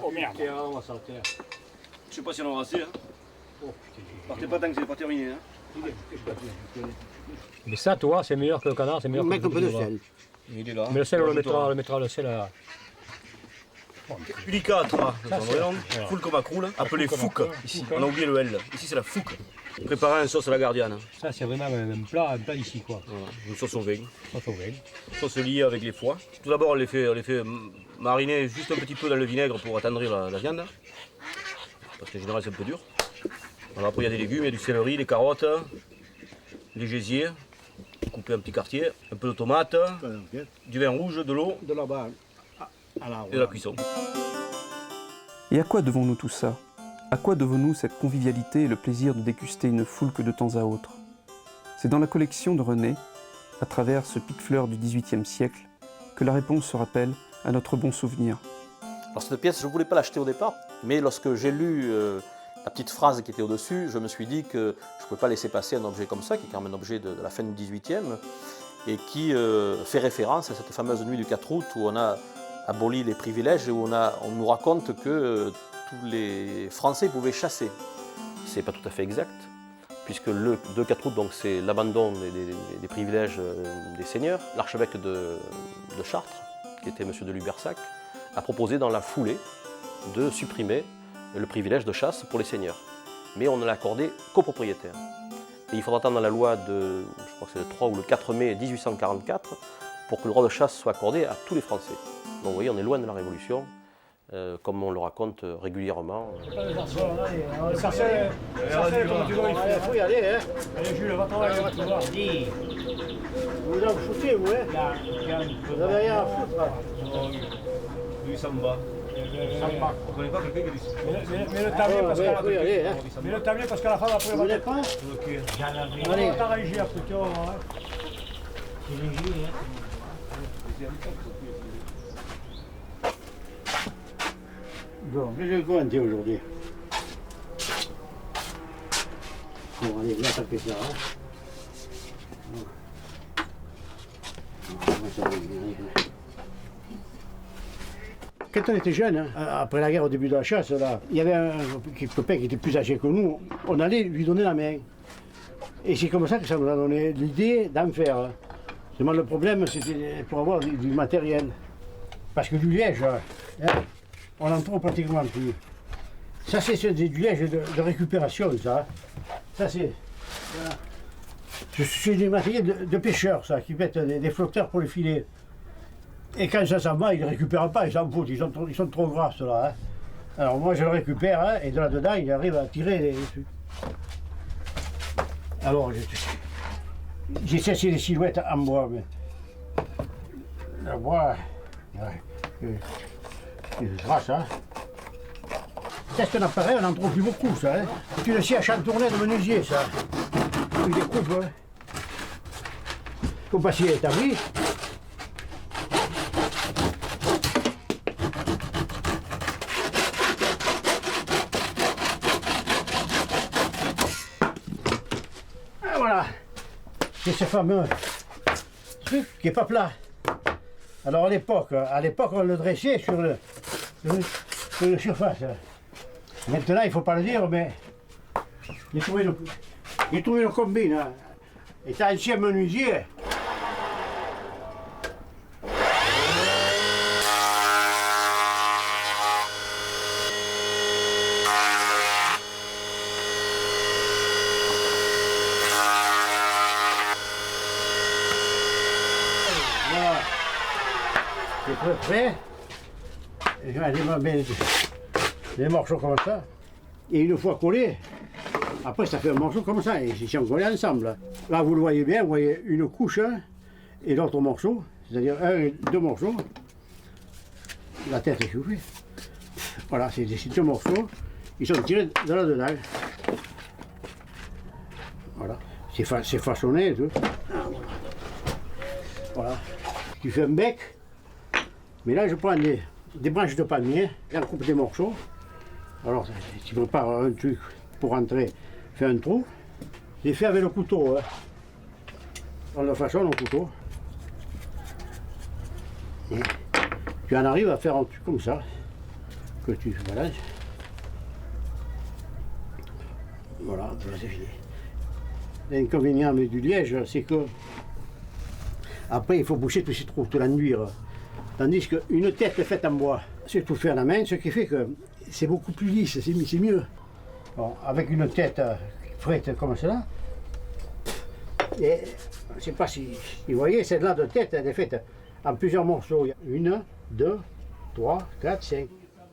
Oh merde, je sais pas si on en aura assez. Hein. Partez pas tant que c'est pas terminé. Hein. Mais ça, toi, c'est meilleur que le canard, c'est meilleur que le Mettre un peu de sel. Il est là. Mais le sel, on le mettra le sel à... Ulicatre, foule comme macroule, appelé fouque. Ici, on a oublié le L. Ici, c'est la fouque. Préparer une sauce à la gardienne. Ça, c'est vraiment un plat d'ici, quoi. Voilà. Une sauce au vin. Sauce au vin. Sauce liée avec les foies. Tout d'abord, on les fait mariner juste un petit peu dans le vinaigre pour attendrir la viande. Parce qu'en général, c'est un peu dur. Alors après, il y a des légumes, il y a du céleri, des carottes, des gésiers, coupé en petits quartiers, un peu de tomate, du vin rouge, de l'eau, De là-bas. et de la cuisson. Et à quoi devons-nous tout ça? À quoi devons-nous cette convivialité et le plaisir de déguster une foulque de temps à autre? C'est dans la collection de René, à travers ce pique-fleur du XVIIIe siècle, que la réponse se rappelle à notre bon souvenir. Alors cette pièce, je ne voulais pas l'acheter au départ, mais lorsque j'ai lu la petite phrase qui était au-dessus, je me suis dit que je ne pouvais pas laisser passer un objet comme ça, qui est quand même un objet de la fin du XVIIIe, et qui fait référence à cette fameuse nuit du 4 août où on a aboli les privilèges et où on nous raconte que tous les Français pouvaient chasser. Ce n'est pas tout à fait exact, puisque le 4 août, c'est l'abandon des privilèges des seigneurs. L'archevêque de Chartres, qui était M. de Lubersac, a proposé dans la foulée de supprimer le privilège de chasse pour les seigneurs. Mais on ne l'a accordé qu'aux propriétaires. Et il faudra attendre la loi de, je crois que c'est le 3 ou le 4 mai 1844, pour que le droit de chasse soit accordé à tous les Français. Donc vous voyez, on est loin de la Révolution, comme on le raconte régulièrement. Il faut y aller, hein. Allez, Jules, va travailler, va travailler. Vous en foutez, vous, hein. Vous avez rien à foutre, là. Lui, ça me va. Mais le tablier parce ouais, qu'à oui, allez, hein. mais le tablier parce qu'à la fin après Vous on va voulez pas? Allez, on t'arranger après tu vas voir. Hein. Bon, je vais commenter aujourd'hui. Bon, allez, viens taper ça. Hein. Quand on était jeune, hein, après la guerre, au début de la chasse, là, il y avait un copain qui était plus âgé que nous, on allait lui donner la main. Et c'est comme ça que ça nous a donné l'idée d'en faire. Seulement le problème, c'était pour avoir du matériel. Parce que du liège, hein, on n'en trouve pratiquement plus. Ça, c'est du liège de récupération, ça. Ça, c'est... Voilà. C'est du matériel de pêcheurs, ça, qui mettent des flotteurs pour les filets. Et quand ça s'en va, ils ne récupèrent pas, ils s'en foutent, ils sont trop gras, ceux-là. Hein. Alors moi, je le récupère, hein, et de là-dedans, il arrive à tirer les trucs. Alors, j'ai cessé les silhouettes en bois, mais... Le bois... Ouais, c'est grâce, hein. C'est un appareil, on n'en trouve plus beaucoup, ça. Hein. Tu le sais à Chantournay de menuisier, ça. Il découpe, hein. Faut passer établi. Et voilà. C'est ce fameux truc qui n'est pas plat. Alors à l'époque, on le dressait sur la surface. Maintenant, il ne faut pas le dire, mais j'ai trouvé le combine. Hein. Étant ancien menuisier. Voilà. C'est très prêt. Et je vais mettre des morceaux comme ça. Et une fois collé, après ça fait un morceau comme ça. Et ils sont collés ensemble. Là, vous le voyez bien, vous voyez une couche hein, et l'autre morceau. C'est-à-dire un et deux morceaux. La tête est chauffée. Voilà, c'est ces deux morceaux. Ils sont tirés de là-dedans. Voilà. C'est façonné et tout. Voilà. Tu fais un bec. Mais là, je prends des branches de palmier, j'en coupe des morceaux. Alors, tu prépares un truc pour rentrer, fais un trou. C'est fait avec le couteau. Hein. On le façonne au couteau. Et tu en arrives à faire un truc comme ça, que tu balances. Voilà, c'est fini. L'inconvénient du liège, c'est que après, il faut boucher tous ces trous, tout l'enduire. Tandis qu'une tête faite en bois, c'est tout fait à la main, ce qui fait que c'est beaucoup plus lisse, c'est mieux. Bon, avec une tête faite comme cela, et je ne sais pas si vous voyez, celle-là de tête, elle est faite en plusieurs morceaux. 1, 2, 3, 4, 5.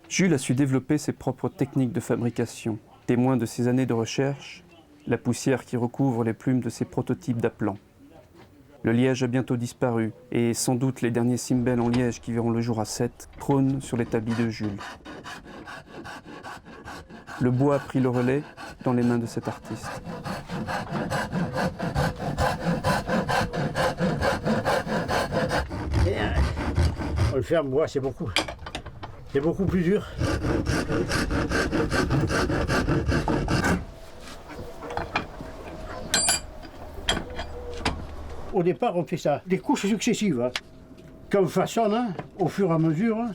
Jules a su développer ses propres techniques de fabrication. Témoin de ses années de recherche, la poussière qui recouvre les plumes de ses prototypes d'aplants. Le liège a bientôt disparu, et sans doute les derniers cymbelles en liège qui verront le jour à 7 trônent sur l'établi de Jules. Le bois a pris le relais dans les mains de cet artiste. On le fait en bois, c'est beaucoup plus dur. Au départ, on fait ça, des couches successives, hein, qu'on façonne hein, au fur et à mesure hein,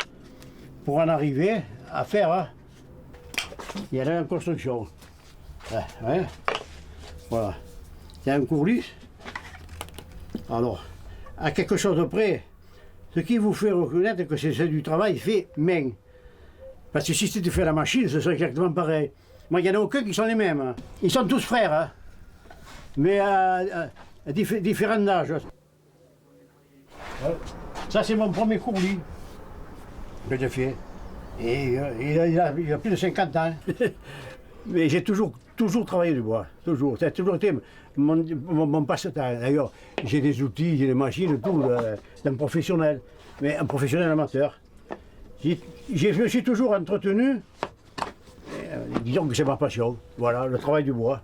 pour en arriver à faire. Hein, il y a la construction. Hein, voilà. Il y a un courlis. Alors, à quelque chose de près, ce qui vous fait reconnaître que c'est du travail fait main. Parce que si c'était fait à la machine, ce serait exactement pareil. Moi, il n'y en a aucun qui sont les mêmes. Hein. Ils sont tous frères, hein, mais différents âges. Ça, c'est mon premier courlis que j'ai fait. Et il a plus de 50 ans. Mais j'ai toujours travaillé du bois. Toujours. Ça a toujours été mon passe-temps. D'ailleurs, j'ai des outils, j'ai des machines, tout, d'un professionnel. Mais un professionnel amateur. Je me suis toujours entretenu, disons que c'est ma passion, voilà, le travail du bois.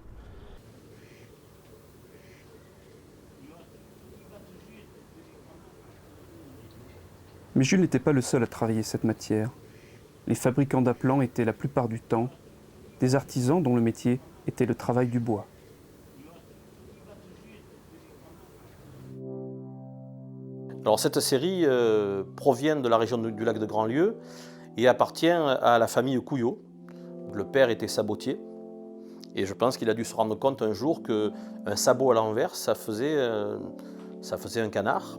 Mais Jules n'était pas le seul à travailler cette matière. Les fabricants d'aplants étaient la plupart du temps des artisans dont le métier était le travail du bois. Alors cette série provient de la région du lac de Grandlieu et appartient à la famille Couillot. Le père était sabotier et je pense qu'il a dû se rendre compte un jour qu'un sabot à l'envers, ça faisait un canard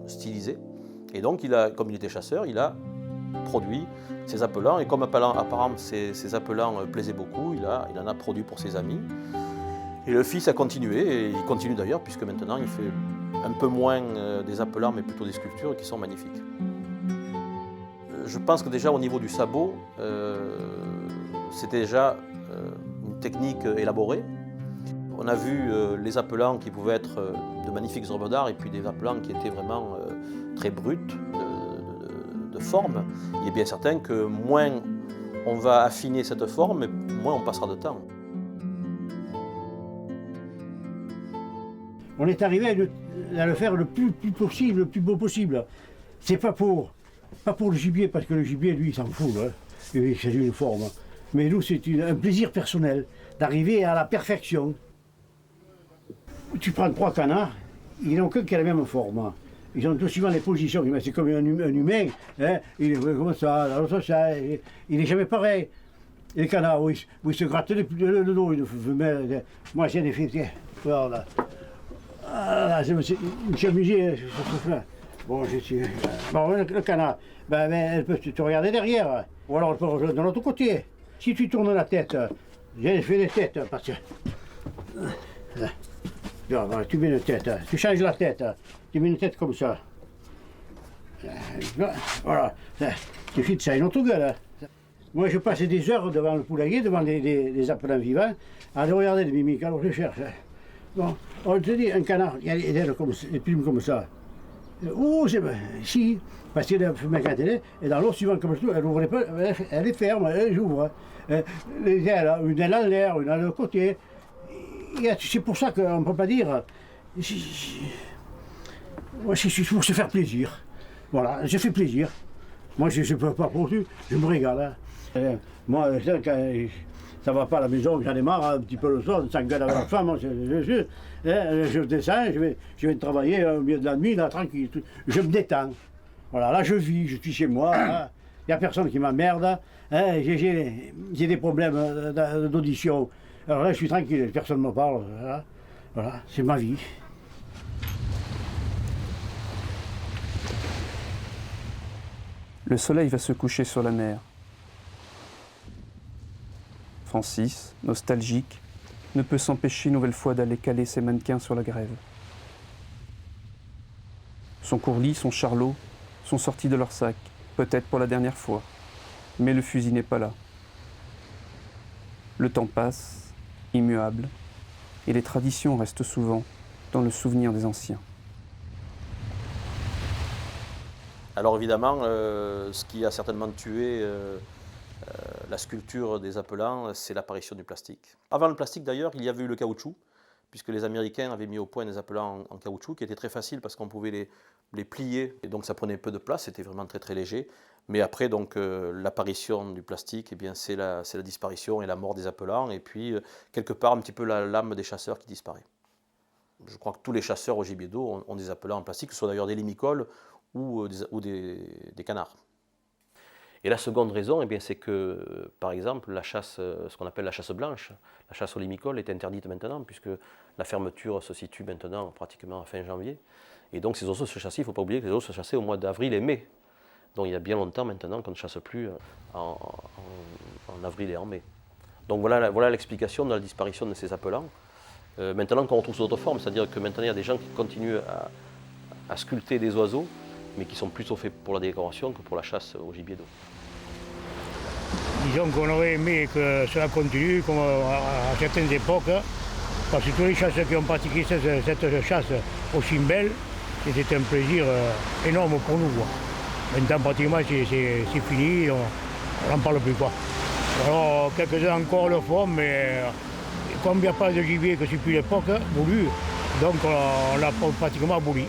stylisé. Et donc, comme il était chasseur, il a produit ses appelants. Et comme apparemment ces appelants plaisaient beaucoup, il en a produit pour ses amis. Et le fils a continué, et il continue d'ailleurs, puisque maintenant il fait un peu moins des appelants, mais plutôt des sculptures qui sont magnifiques. Je pense que déjà au niveau du sabot, c'était déjà une technique élaborée. On a vu les appelants qui pouvaient être de magnifiques œuvres d'art et puis des appelants qui étaient vraiment très bruts de forme. Il est bien certain que moins on va affiner cette forme, moins on passera de temps. On est arrivé à le faire le plus possible, le plus beau possible. C'est pas pour le gibier, parce que le gibier, lui, il s'en fout, hein. C'est une forme. Mais nous, c'est un plaisir personnel d'arriver à la perfection. Tu prends 3 canards, il n'y en a aucun qui a la même forme. Ils ont tous suivant les positions, c'est comme un humain, hein. Il est comme ça, l'autre ça, il n'est jamais pareil. Et les canards, où ils se grattent le dos, moi j'ai des filles, voilà. Ah, je me suis amusé sur ce plan. Bon, le canard, elle peut te regarder derrière, ou alors elle peut rejoindre de l'autre côté. Si tu tournes la tête, j'ai fait des têtes, parce que... Tu mets une tête, tu changes la tête, tu mets une tête comme ça. Voilà, tu files ça à une autre gueule. Moi je passe des heures devant le poulailler, devant les appelants vivants, à regarder les mimiques, alors je cherche. Bon, on te dit un canard, il y a des ailes comme ça, des plumes comme ça. Oh, c'est si, parce qu'il a fait ma télé, et dans l'eau suivant comme ça, elle ouvre pas, elle est ferme, elle ouvre. Les ailes, une aile en l'air, une aile de côté. C'est pour ça qu'on ne peut pas dire. Moi, c'est pour se faire plaisir. Voilà, je fais plaisir. Moi, je ne peux pas poursuivre, je me régale. Hein. Moi, quand ça ne va pas à la maison, j'en ai marre un petit peu le soir, ça s'engueule avec la femme. Je descends, je vais travailler au milieu de la nuit, là, tranquille. Je me détends. Voilà, là, je vis, je suis chez moi. Il n'y a personne qui m'emmerde. Hein. J'ai des problèmes d'audition. Alors là, je suis tranquille, personne ne me parle. Voilà, c'est ma vie. Le soleil va se coucher sur la mer. Francis, nostalgique, ne peut s'empêcher une nouvelle fois d'aller caler ses mannequins sur la grève. Son courlis, son charlot sont sortis de leur sac, peut-être pour la dernière fois. Mais le fusil n'est pas là. Le temps passe, immuable, et les traditions restent souvent dans le souvenir des anciens. Alors évidemment, ce qui a certainement tué la sculpture des appelants, c'est l'apparition du plastique. Avant le plastique d'ailleurs, il y avait eu le caoutchouc, puisque les Américains avaient mis au point des appelants en caoutchouc, qui étaient très faciles parce qu'on pouvait les plier, et donc ça prenait peu de place, c'était vraiment très très léger. Mais après, donc, l'apparition du plastique, eh bien, c'est la disparition et la mort des appelants, et puis quelque part un petit peu l'âme des chasseurs qui disparaît. Je crois que tous les chasseurs au gibier d'eau ont des appelants en plastique, que ce soit d'ailleurs des limicoles ou des canards. Et la seconde raison, eh bien, c'est que, par exemple, la chasse, ce qu'on appelle la chasse blanche, la chasse aux limicoles est interdite maintenant, puisque la fermeture se situe maintenant pratiquement à fin janvier. Et donc ces oiseaux se chassaient, il ne faut pas oublier que les oiseaux se chassaient au mois d'avril et mai. Donc il y a bien longtemps maintenant qu'on ne chasse plus en avril et en mai. Donc voilà l'explication de la disparition de ces appelants. Maintenant qu'on retrouve sous d'autres formes, c'est-à-dire que maintenant il y a des gens qui continuent à sculpter des oiseaux, mais qui sont plutôt faits pour la décoration que pour la chasse au gibier d'eau. Disons qu'on aurait aimé que cela continue comme à certaines époques, parce que tous les chasseurs qui ont pratiqué cette chasse au chimbel, c'était un plaisir énorme pour nous. Maintenant, pratiquement, c'est fini, on n'en parle plus, quoi. Alors, quelques-uns encore le font, mais comme il n'y a pas de gibier, que c'est plus l'époque voulue, donc on l'a pratiquement aboli.